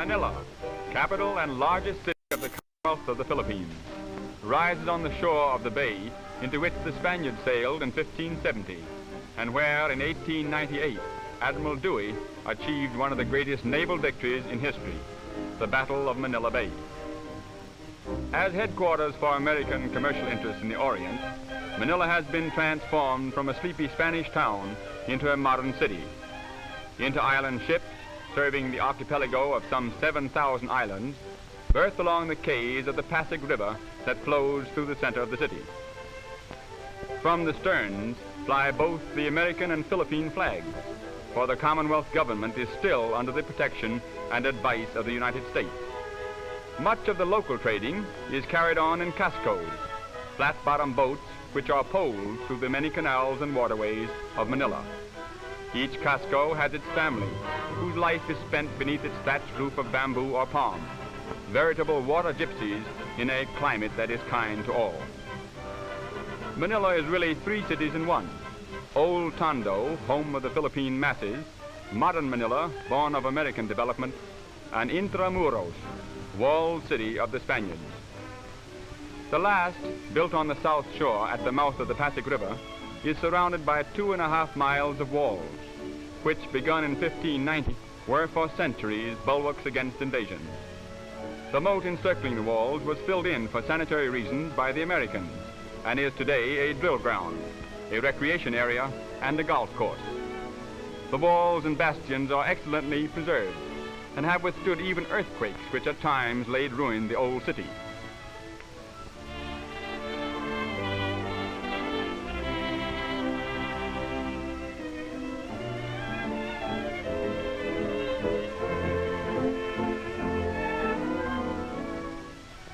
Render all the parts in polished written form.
Manila, capital and largest city of the Commonwealth of the Philippines, rises on the shore of the bay into which the Spaniards sailed in 1570, and where in 1898 Admiral Dewey achieved one of the greatest naval victories in history, the Battle of Manila Bay. As headquarters for American commercial interests in the Orient, Manila has been transformed from a sleepy Spanish town into a modern city. Inter-island ships, serving the archipelago of some 7,000 islands, berth along the quays of the Pasig River that flows through the center of the city. From the sterns fly both the American and Philippine flags, for the Commonwealth government is still under the protection and advice of the United States. Much of the local trading is carried on in cascos, flat-bottom boats which are poled through the many canals and waterways of Manila. Each casco has its family, whose life is spent beneath its thatched roof of bamboo or palm, veritable water gypsies in a climate that is kind to all. Manila is really three cities in one. Old Tondo, home of the Philippine masses, modern Manila, born of American development, and Intramuros, walled city of the Spaniards. The last, built on the south shore at the mouth of the Pasig River, is surrounded by 2.5 miles of walls, which, begun in 1590, were for centuries bulwarks against invasion. The moat encircling the walls was filled in for sanitary reasons by the Americans, and is today a drill ground, a recreation area, and a golf course. The walls and bastions are excellently preserved, and have withstood even earthquakes which at times laid ruin to the old city.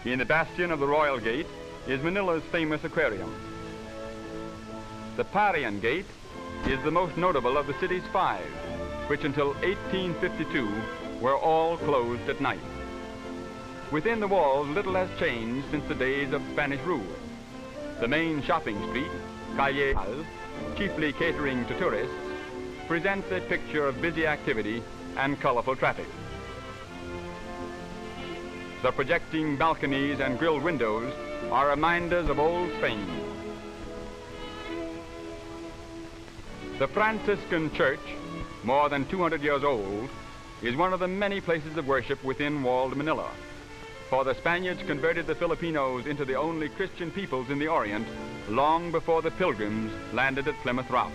In the bastion of the Royal Gate is Manila's famous aquarium. The Parian Gate is the most notable of the city's 5, which until 1852 were all closed at night. Within the walls, little has changed since the days of Spanish rule. The main shopping street, Calle, chiefly catering to tourists, presents a picture of busy activity and colorful traffic. The projecting balconies and grilled windows are reminders of old Spain. The Franciscan Church, more than 200 years old, is one of the many places of worship within walled Manila, for the Spaniards converted the Filipinos into the only Christian peoples in the Orient long before the Pilgrims landed at Plymouth Rock.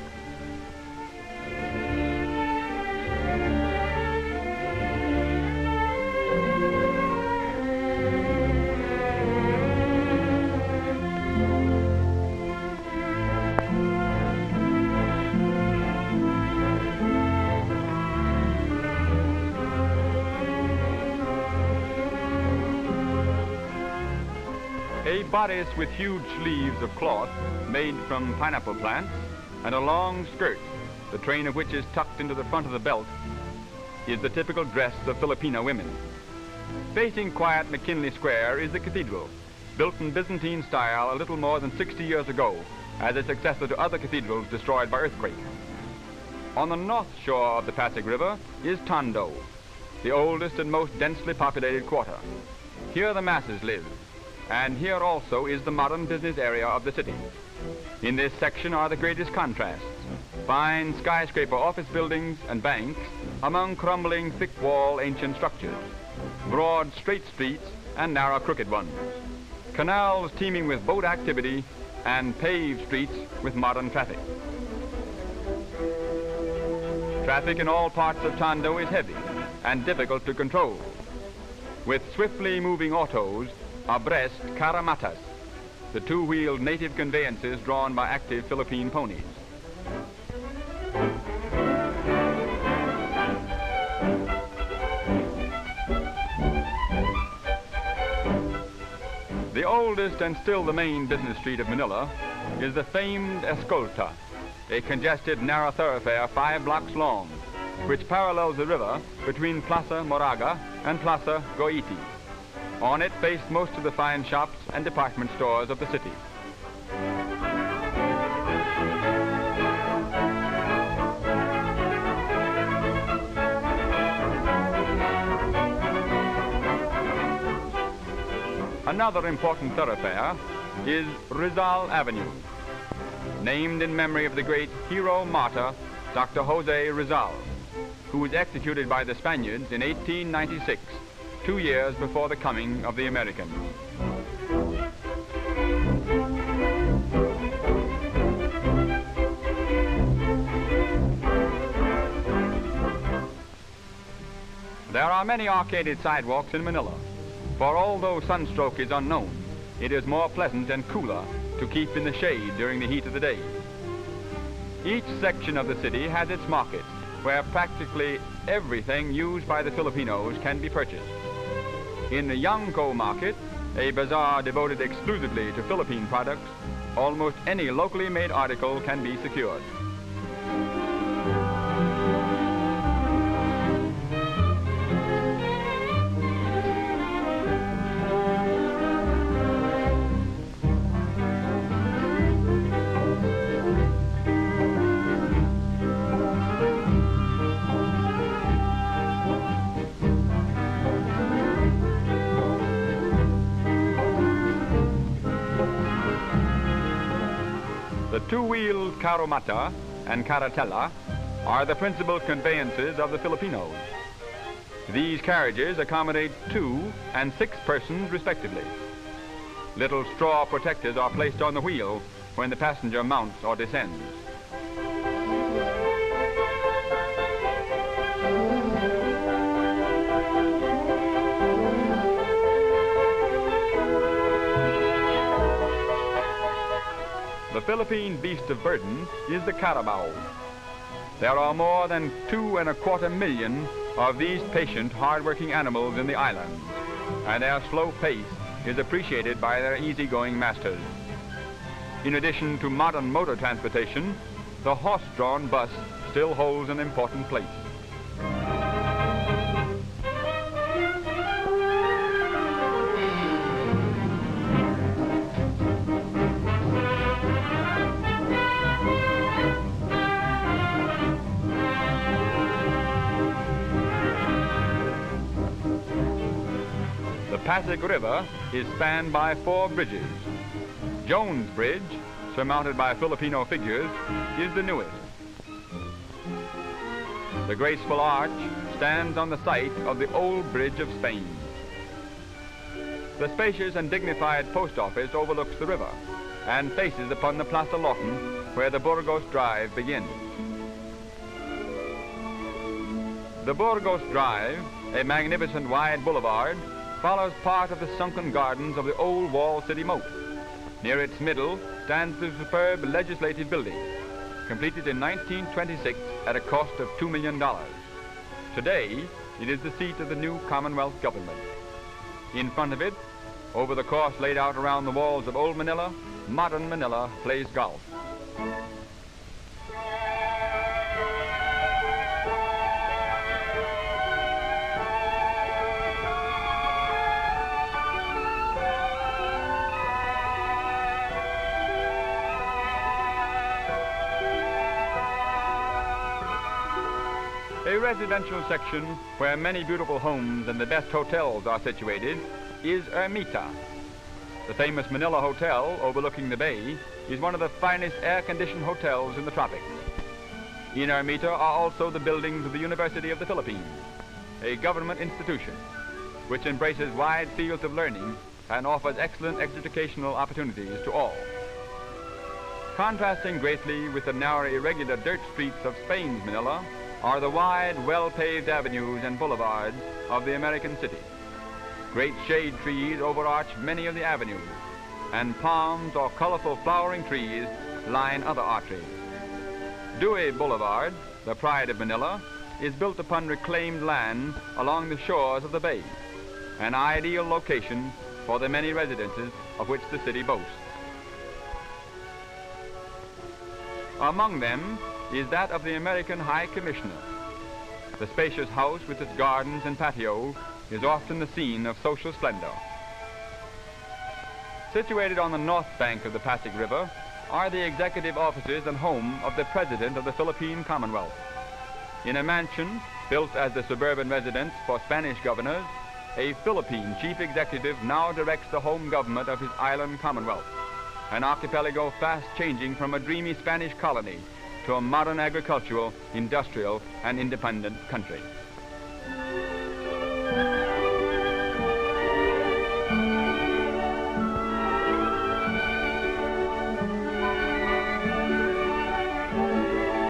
A bodice with huge sleeves of cloth made from pineapple plants and a long skirt, the train of which is tucked into the front of the belt, is the typical dress of Filipino women. Facing quiet McKinley Square is the cathedral, built in Byzantine style a little more than 60 years ago as a successor to other cathedrals destroyed by earthquake. On the north shore of the Pasig River is Tondo, the oldest and most densely populated quarter. Here the masses live, and here also is the modern business area of the city. In this section are the greatest contrasts: fine skyscraper office buildings and banks among crumbling thick-wall ancient structures, broad straight streets and narrow crooked ones, canals teeming with boat activity, and paved streets with modern traffic. Traffic in all parts of Tondo is heavy and difficult to control, with swiftly moving autos abreast caramatas, the two-wheeled native conveyances drawn by active Philippine ponies. The oldest and still the main business street of Manila is the famed Escolta, a congested narrow thoroughfare 5 blocks long, which parallels the river between Plaza Moraga and Plaza Goiti. On it face most of the fine shops and department stores of the city. Another important thoroughfare is Rizal Avenue, named in memory of the great hero martyr, Dr. Jose Rizal, who was executed by the Spaniards in 1896, 2 years before the coming of the Americans. There are many arcaded sidewalks in Manila, for although sunstroke is unknown, it is more pleasant and cooler to keep in the shade during the heat of the day. Each section of the city has its market, where practically everything used by the Filipinos can be purchased. In the Yangko market, a bazaar devoted exclusively to Philippine products, almost any locally made article can be secured. The two-wheeled carromata and carretela are the principal conveyances of the Filipinos. These carriages accommodate 2 and 6 persons respectively. Little straw protectors are placed on the wheel when the passenger mounts or descends. The Philippine beast of burden is the carabao. There are more than 2.25 million of these patient, hard-working animals in the islands, and their slow pace is appreciated by their easygoing masters. In addition to modern motor transportation, the horse-drawn bus still holds an important place. The Pasig River is spanned by 4 bridges. Jones Bridge, surmounted by Filipino figures, is the newest. The graceful arch stands on the site of the old Bridge of Spain. The spacious and dignified post office overlooks the river and faces upon the Plaza Lawton, where the Burgos Drive begins. The Burgos Drive, a magnificent wide boulevard, follows part of the sunken gardens of the old walled city moat. Near its middle stands the superb legislative building, completed in 1926 at a cost of $2 million. Today, it is the seat of the new Commonwealth government. In front of it, over the course laid out around the walls of old Manila, modern Manila plays golf. A residential section where many beautiful homes and the best hotels are situated is Ermita. The famous Manila Hotel overlooking the bay is one of the finest air-conditioned hotels in the tropics. In Ermita are also the buildings of the University of the Philippines, a government institution which embraces wide fields of learning and offers excellent educational opportunities to all. Contrasting greatly with the narrow, irregular dirt streets of Spain's Manila are the wide, well-paved avenues and boulevards of the American city. Great shade trees overarch many of the avenues, and palms or colorful flowering trees line other arteries. Dewey Boulevard, the pride of Manila, is built upon reclaimed land along the shores of the bay, an ideal location for the many residences of which the city boasts. Among them is that of the American High Commissioner. The spacious house with its gardens and patio is often the scene of social splendor. Situated on the north bank of the Pasig River are the executive offices and home of the President of the Philippine Commonwealth. In a mansion built as the suburban residence for Spanish governors, a Philippine chief executive now directs the home government of his island commonwealth, an archipelago fast changing from a dreamy Spanish colony to a modern agricultural, industrial, and independent country.